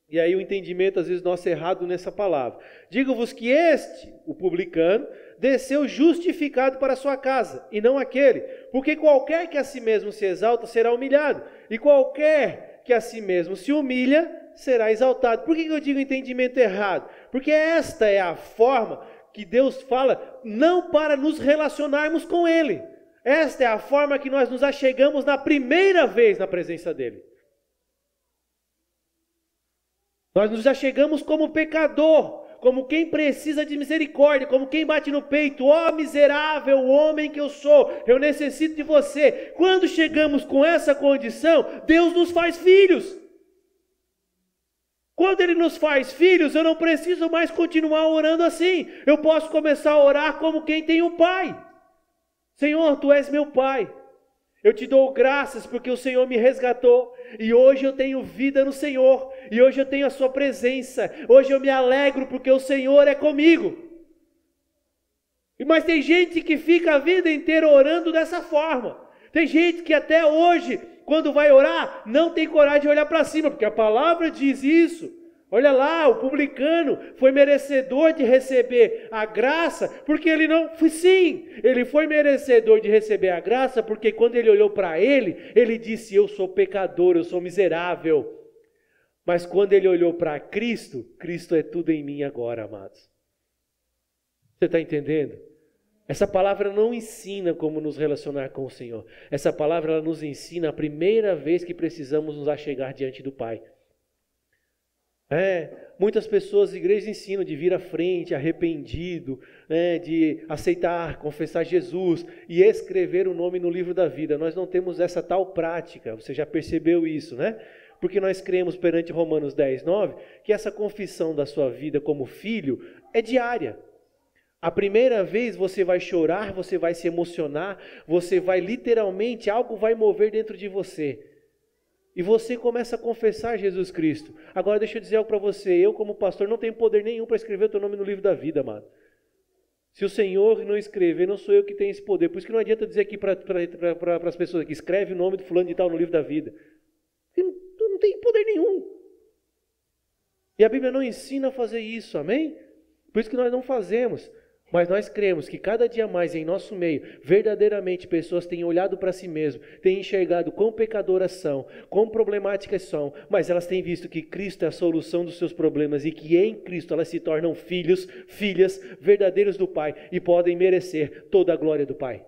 e aí o entendimento às vezes nosso é errado nessa palavra, digo-vos que este, o publicano, desceu justificado para a sua casa, e não aquele, porque qualquer que a si mesmo se exalta, será humilhado, e qualquer que a si mesmo se humilha, será exaltado. Por que eu digo entendimento errado? Porque esta é a forma que Deus fala, não para nos relacionarmos com Ele. Esta é a forma que nós nos achegamos na primeira vez na presença dEle. Nós nos achegamos como pecador, como quem precisa de misericórdia, como quem bate no peito: ó miserável homem que eu sou, eu necessito de você. Quando chegamos com essa condição, Deus nos faz filhos. Quando Ele nos faz filhos, eu não preciso mais continuar orando assim. Eu posso começar a orar como quem tem um pai. Senhor, Tu és meu pai. Eu te dou graças porque o Senhor me resgatou. E hoje eu tenho vida no Senhor. E hoje eu tenho a Sua presença. Hoje eu me alegro porque o Senhor é comigo. Mas tem gente que fica a vida inteira orando dessa forma. Tem gente que até hoje, quando vai orar, não tem coragem de olhar para cima, porque a palavra diz isso. Olha lá, o publicano foi merecedor de receber a graça, porque ele não foi, sim, ele foi merecedor de receber a graça, porque quando ele olhou para ele disse: eu sou pecador, eu sou miserável. Mas quando ele olhou para Cristo, Cristo é tudo em mim agora, amados. Você está entendendo? Essa palavra não ensina como nos relacionar com o Senhor. Essa palavra ela nos ensina a primeira vez que precisamos nos achegar diante do Pai. Muitas pessoas, igrejas ensinam de vir à frente, arrependido, de aceitar, confessar Jesus e escrever o nome no livro da vida. Nós não temos essa tal prática, você já percebeu isso, né? Porque nós cremos perante Romanos 10, 9, que essa confissão da sua vida como filho é diária. A primeira vez você vai chorar, você vai se emocionar, você vai literalmente, algo vai mover dentro de você. E você começa a confessar Jesus Cristo. Agora deixa eu dizer algo para você, eu como pastor não tenho poder nenhum para escrever o teu nome no livro da vida, amado. Se o Senhor não escrever, não sou eu que tenho esse poder. Por isso que não adianta dizer aqui para as pessoas aqui, escreve o nome do fulano de tal no livro da vida. Não tem poder nenhum. E a Bíblia não ensina a fazer isso, amém? Por isso que nós não fazemos. Mas nós cremos que cada dia mais em nosso meio, verdadeiramente pessoas têm olhado para si mesmo, têm enxergado quão pecadoras são, quão problemáticas são, mas elas têm visto que Cristo é a solução dos seus problemas e que em Cristo elas se tornam filhos, filhas verdadeiros do Pai e podem merecer toda a glória do Pai.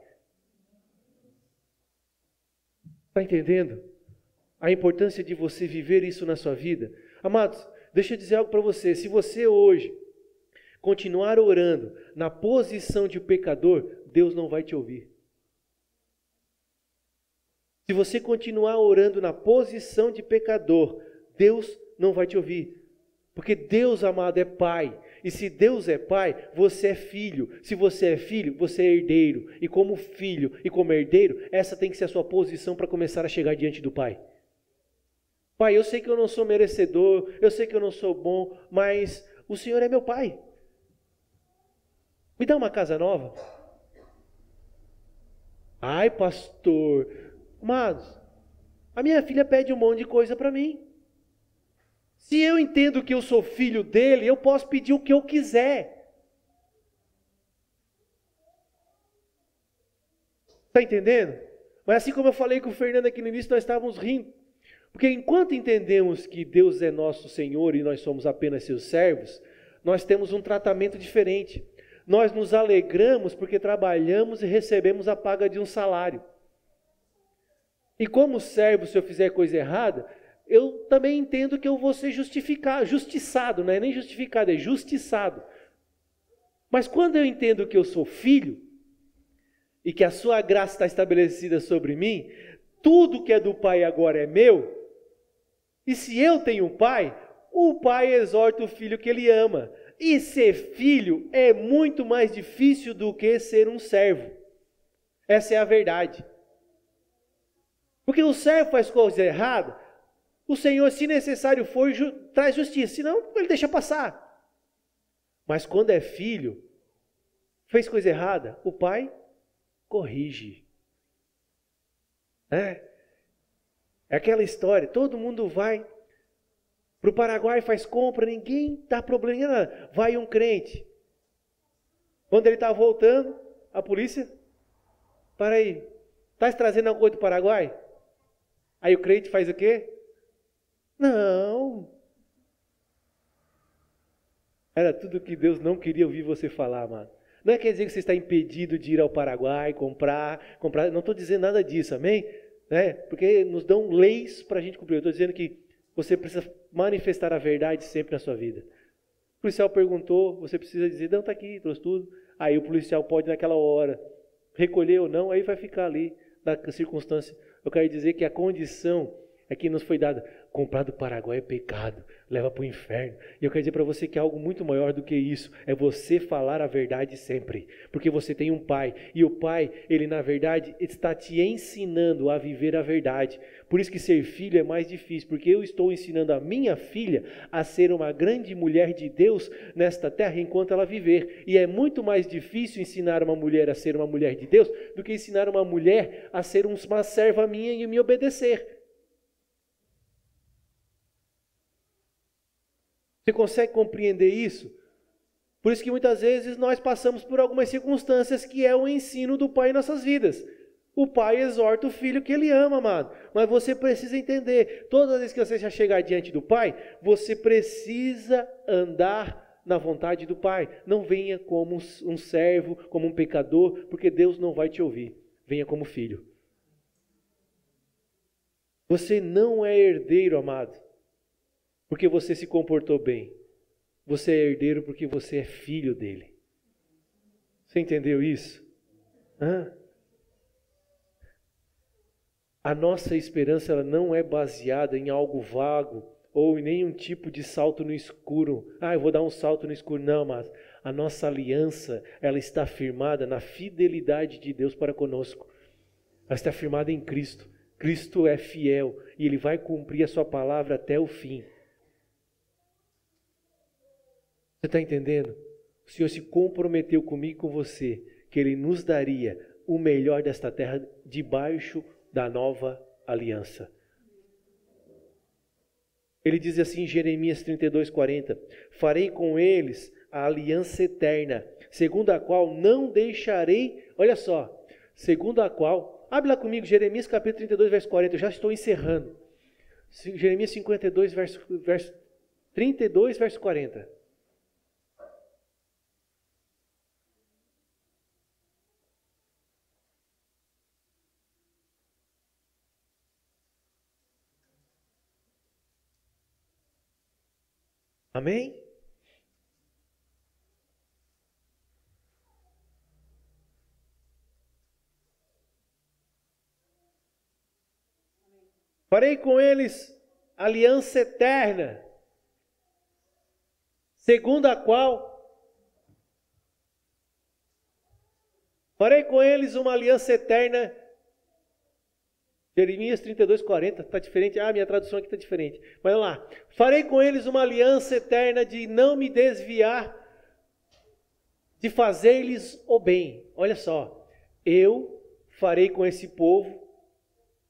Está entendendo? A importância de você viver isso na sua vida. Amados, deixa eu dizer algo para você, se você hoje continuar orando na posição de pecador, Deus não vai te ouvir. Se você continuar orando na posição de pecador, Deus não vai te ouvir. Porque Deus, amado, é Pai. E se Deus é Pai, você é filho. Se você é filho, você é herdeiro. E como filho e como herdeiro, essa tem que ser a sua posição para começar a chegar diante do Pai. Pai, eu sei que eu não sou merecedor, eu sei que eu não sou bom, mas o Senhor é meu Pai. Me dá uma casa nova. Ai, pastor, amados, a minha filha pede um monte de coisa para mim. Se eu entendo que eu sou filho dele, eu posso pedir o que eu quiser. Está entendendo? Mas assim como eu falei com o Fernando aqui no início, nós estávamos rindo. Porque enquanto entendemos que Deus é nosso Senhor e nós somos apenas seus servos, nós temos um tratamento diferente. Nós nos alegramos porque trabalhamos e recebemos a paga de um salário. E como servo, se eu fizer coisa errada, eu também entendo que eu vou ser justiçado, não é nem justificado, é justiçado. Mas quando eu entendo que eu sou filho, e que a sua graça está estabelecida sobre mim, tudo que é do Pai agora é meu, e se eu tenho um pai, o pai exorta o filho que ele ama. E ser filho é muito mais difícil do que ser um servo. Essa é a verdade. Porque o servo faz coisa errada, o Senhor, se necessário for, traz justiça. Senão, ele deixa passar. Mas quando é filho, fez coisa errada, o pai corrige. É aquela história, todo mundo vai para o Paraguai, faz compra, ninguém dá problema nada. Vai um crente. Quando ele está voltando, a polícia, para aí, está trazendo alguma coisa do Paraguai? Aí o crente faz o quê? Não. Era tudo que Deus não queria ouvir você falar, mano. Não quer dizer que você está impedido de ir ao Paraguai, comprar. Não estou dizendo nada disso, amém? Porque nos dão leis para a gente cumprir. Eu estou dizendo que você precisa manifestar a verdade sempre na sua vida. O policial perguntou, você precisa dizer, não, está aqui, trouxe tudo. Aí o policial pode naquela hora recolher ou não, aí vai ficar ali na circunstância. Eu quero dizer que a condição é que nos foi dada. Comprar do Paraguai é pecado, leva para o inferno. E eu quero dizer para você que é algo muito maior do que isso. É você falar a verdade sempre. Porque você tem um pai. E o pai, ele na verdade está te ensinando a viver a verdade. Por isso que ser filho é mais difícil. Porque eu estou ensinando a minha filha a ser uma grande mulher de Deus nesta terra enquanto ela viver. E é muito mais difícil ensinar uma mulher a ser uma mulher de Deus do que ensinar uma mulher a ser uma serva minha e me obedecer. Você consegue compreender isso? Por isso que muitas vezes nós passamos por algumas circunstâncias que é o ensino do Pai em nossas vidas. O Pai exorta o filho que ele ama, amado. Mas você precisa entender, todas as vezes que você já chegar diante do Pai, você precisa andar na vontade do Pai. Não venha como um servo, como um pecador, porque Deus não vai te ouvir. Venha como filho. Você não é herdeiro, amado. porque você se comportou bem. Você é herdeiro porque você é filho dele. Você entendeu isso? A nossa esperança ela não é baseada em algo vago ou em nenhum tipo de salto no escuro. Eu vou dar um salto no escuro. Não, mas a nossa aliança ela está firmada na fidelidade de Deus para conosco. Ela está firmada em Cristo. Cristo é fiel e Ele vai cumprir a sua palavra até o fim. Você está entendendo? O Senhor se comprometeu comigo e com você que Ele nos daria o melhor desta terra debaixo da nova aliança. Ele diz assim em Jeremias 32:40: farei com eles a aliança eterna, segundo a qual não deixarei, olha só, segundo a qual, abre lá comigo Jeremias capítulo 32, verso 40, eu já estou encerrando. Jeremias 52, verso 32, verso 40. Amém? Farei com eles aliança eterna, segundo a qual farei com eles uma aliança eterna. Jeremias 32:40, está diferente. Minha tradução aqui está diferente. Mas vamos lá. Farei com eles uma aliança eterna de não me desviar, de fazer-lhes o bem. Olha só, eu farei com esse povo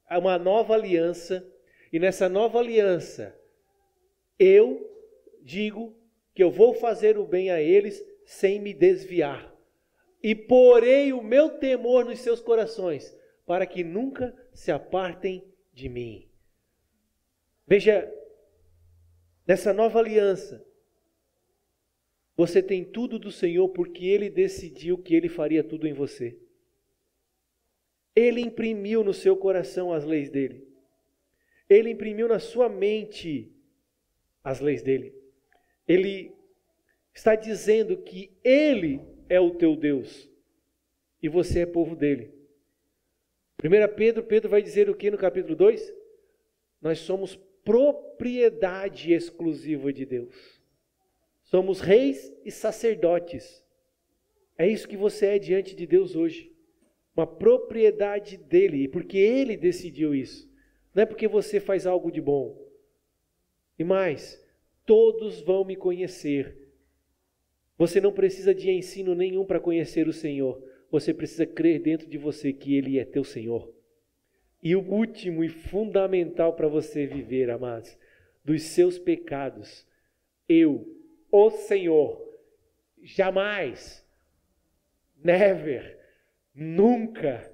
uma nova aliança, e nessa nova aliança, eu digo que eu vou fazer o bem a eles sem me desviar. E porei o meu temor nos seus corações, para que nunca se apartem de mim. Veja, nessa nova aliança, você tem tudo do Senhor porque Ele decidiu que Ele faria tudo em você. Ele imprimiu no seu coração as leis dEle. Ele imprimiu na sua mente as leis dEle. Ele está dizendo que Ele é o teu Deus e você é povo dEle. 1 Pedro vai dizer o que no capítulo 2? Nós somos propriedade exclusiva de Deus. Somos reis e sacerdotes. É isso que você é diante de Deus hoje. Uma propriedade dele, porque ele decidiu isso. Não é porque você faz algo de bom. E mais, todos vão me conhecer. Você não precisa de ensino nenhum para conhecer o Senhor. Você precisa crer dentro de você que Ele é teu Senhor. E o último e fundamental para você viver, amados, dos seus pecados, eu, o Senhor, jamais, never, nunca,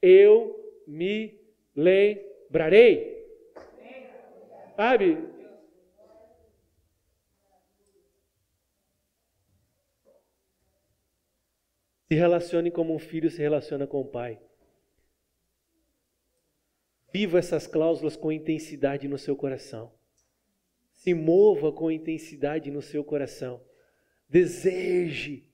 eu me lembrarei. Sabe? Se relacione como um filho se relaciona com o pai. Viva essas cláusulas com intensidade no seu coração. Se mova com intensidade no seu coração. Deseje,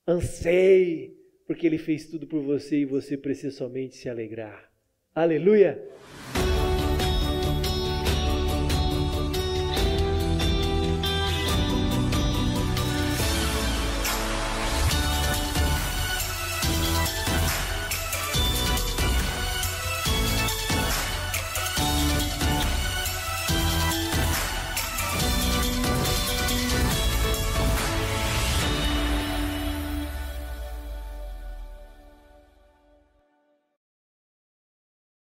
anseie, porque Ele fez tudo por você e você precisa somente se alegrar. Aleluia!